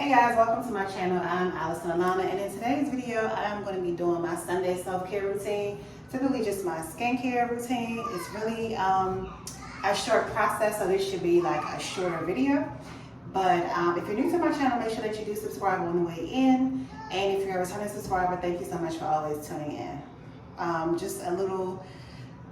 Hey guys, welcome to my channel. I'm Allison Alanna'S, and in today's video, I'm going to be doing my Sunday self-care routine. Typically just my skincare routine. It's really a short process, so this should be like a shorter video. But if you're new to my channel, make sure that you do subscribe on the way in. And if you're a returning subscriber, thank you so much for always tuning in. Just a little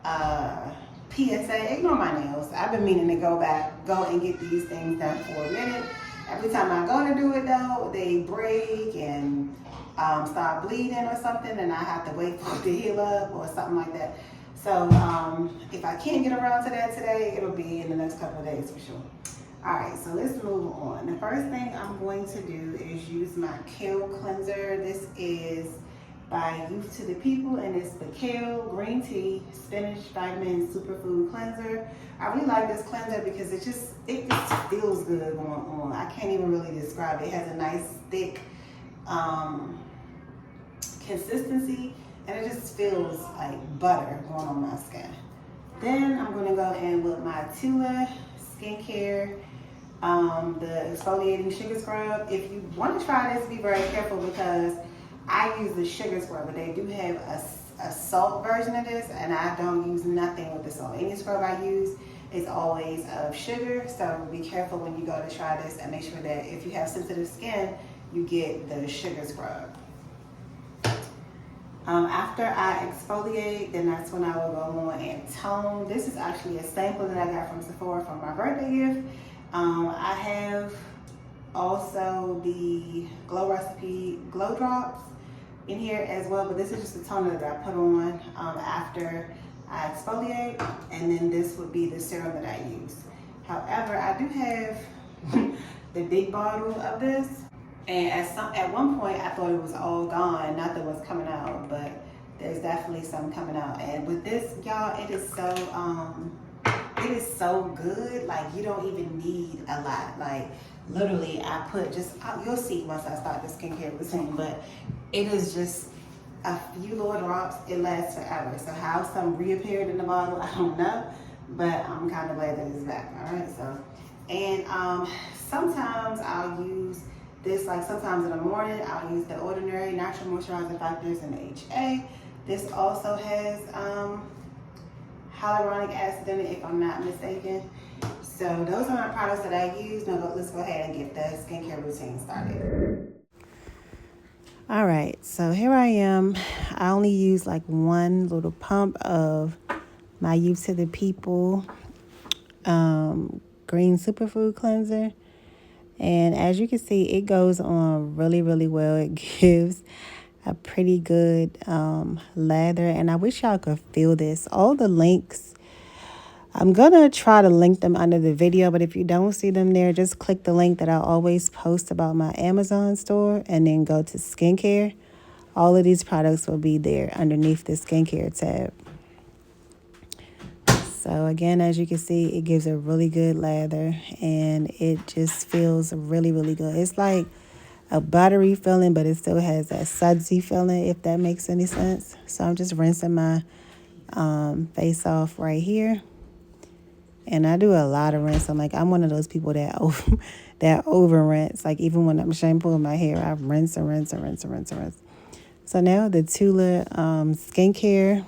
PSA, ignore my nails. I've been meaning to go and get these things done for a minute. Every time I go to do it though, they break and start bleeding or something, and I have to wait for it to heal up or something like that. So if I can't get around to that today, it'll be in the next couple of days for sure. All right, so let's move on. The first thing I'm going to do is use my kale cleanser. This is by Youth to the People, and it's the kale, green tea, spinach, vitamin, superfood cleanser. I really like this cleanser because it just feels good going on. I can't even really describe it. It has a nice thick consistency, and it just feels like butter going on my skin. Then I'm gonna go in with my Tula skincare, the exfoliating sugar scrub. If you want to try this, be very careful because I use the sugar scrub, but they do have a salt version of this, and I don't use nothing with the salt. Any scrub I use is always of sugar, so be careful when you go to try this, and make sure that if you have sensitive skin, you get the sugar scrub. After I exfoliate, then that's when I will go on and tone. This is actually a sample that I got from Sephora from my birthday gift. I have also the Glow Recipe Glow Drops in here as well, but this is just a toner that I put on after I exfoliate, and then this would be the serum that I use. However, I do have the big bottle of this, and at one point I thought it was all gone, nothing was coming out, but there's definitely some coming out. And with this, y'all, it is so good. Like, you don't even need a lot. Like, literally, I put you'll see once I start the skincare routine, but it is just a few little drops. It lasts forever. So how some reappeared in the bottle, I don't know, but I'm kind of glad that it's back. All right, so, and sometimes I'll use this, like sometimes in the morning, I'll use the Ordinary Natural Moisturizing Factors and the HA. This also has hyaluronic acid in it, if I'm not mistaken. So those are my products that I use. Now let's go ahead and get the skincare routine started. All right, so here I am. I only use like one little pump of my Youth to the People green superfood cleanser. And as you can see, it goes on really, really well. It gives a pretty good lather, and I wish y'all could feel this. All the links, I'm gonna try to link them under the video, but if you don't see them there, just click the link that I always post about my Amazon store and then go to skincare. All of these products will be there underneath the skincare tab. So again, as you can see, it gives a really good lather, and it just feels really, really good. It's like a buttery feeling, but it still has that sudsy feeling, if that makes any sense. So I'm just rinsing my face off right here. And I do a lot of rinsing. Like, I'm one of those people that over rinse. Like, even when I'm shampooing my hair, I rinse and rinse and rinse and rinse and rinse. So now the Tula skincare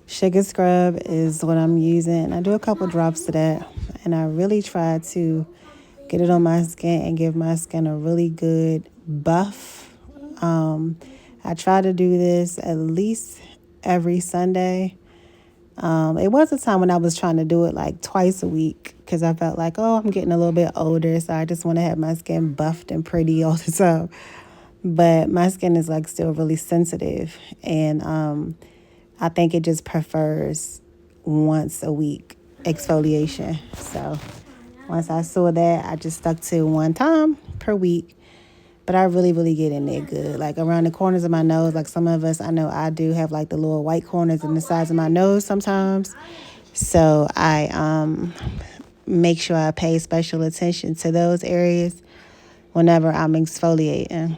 sugar scrub is what I'm using. I do a couple drops of that, and I really try to get it on my skin and give my skin a really good buff. I try to do this at least every Sunday. It was a time when I was trying to do it like twice a week because I felt like, oh, I'm getting a little bit older, so I just want to have my skin buffed and pretty all the time. But my skin is like still really sensitive, and I think it just prefers once a week exfoliation. So once I saw that, I just stuck to one time per week. But I really, really get in there good. Like around the corners of my nose, like some of us, I know I do have like the little white corners in the sides of my nose sometimes. So I make sure I pay special attention to those areas whenever I'm exfoliating.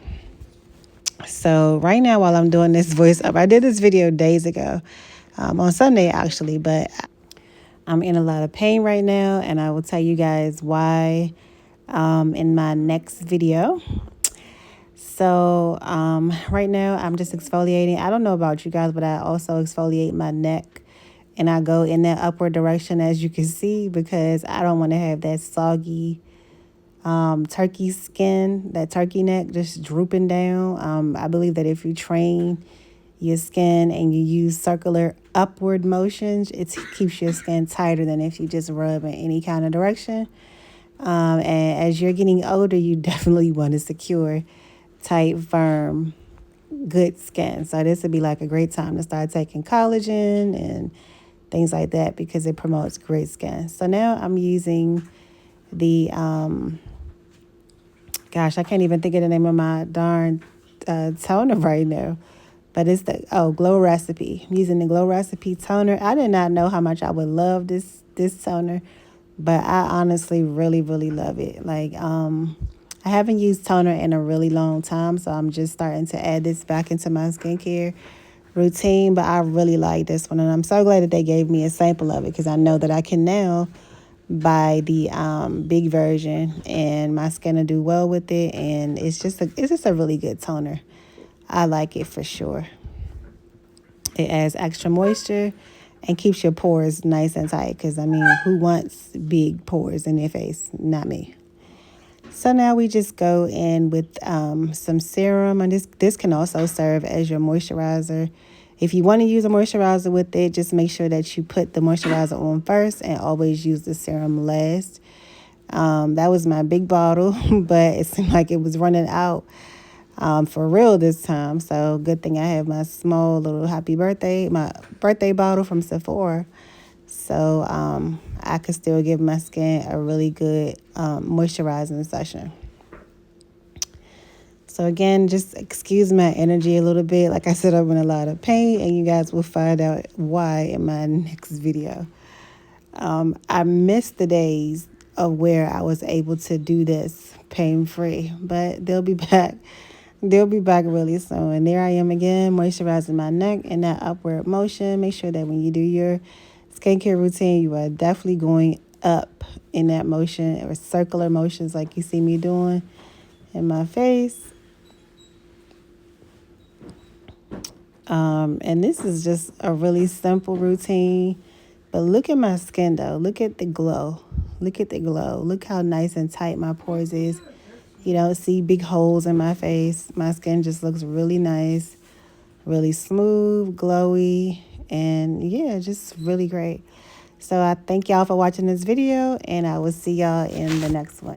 So right now, while I'm doing this voice up, I did this video days ago, on Sunday actually, but I'm in a lot of pain right now, and I will tell you guys why in my next video. So right now I'm just exfoliating. I don't know about you guys, but I also exfoliate my neck, and I go in that upward direction, as you can see, because I don't want to have that soggy turkey skin, that turkey neck just drooping down. I believe that if you train your skin and you use circular upward motions, it keeps your skin tighter than if you just rub in any kind of direction. And as you're getting older, you definitely want to secure tight, firm, good skin. So this would be like a great time to start taking collagen and things like that, because it promotes great skin. So now I'm using the gosh, I can't even think of the name of my darn toner right now. But it's the Glow Recipe. I'm using the Glow Recipe toner. I did not know how much I would love this toner, but I honestly really, really love it. Like I haven't used toner in a really long time, so I'm just starting to add this back into my skincare routine. But I really like this one, and I'm so glad that they gave me a sample of it, because I know that I can now buy the big version, and my skin will do well with it. And it's just a really good toner. I like it for sure. It adds extra moisture and keeps your pores nice and tight, because I mean, who wants big pores in their face? Not me. So now we just go in with some serum, and this can also serve as your moisturizer. If you want to use a moisturizer with it, just make sure that you put the moisturizer on first and always use the serum last. That was my big bottle, but it seemed like it was running out for real this time. So good thing I have my small little my birthday bottle from Sephora. So I could still give my skin a really good moisturizing session. So again, just excuse my energy a little bit. Like I said, I'm in a lot of pain, and you guys will find out why in my next video. I missed the days of where I was able to do this pain-free, but they'll be back. They'll be back really soon. And there I am again, moisturizing my neck in that upward motion. Make sure that when you do your skincare routine, you are definitely going up in that motion, or circular motions like you see me doing in my face. And this is just a really simple routine. But look at my skin, though. Look at the glow. Look at the glow. Look how nice and tight my pores is. You don't see big holes in my face. My skin just looks really nice, really smooth, glowy, and yeah, just really great. So I thank y'all for watching this video, and I will see y'all in the next one.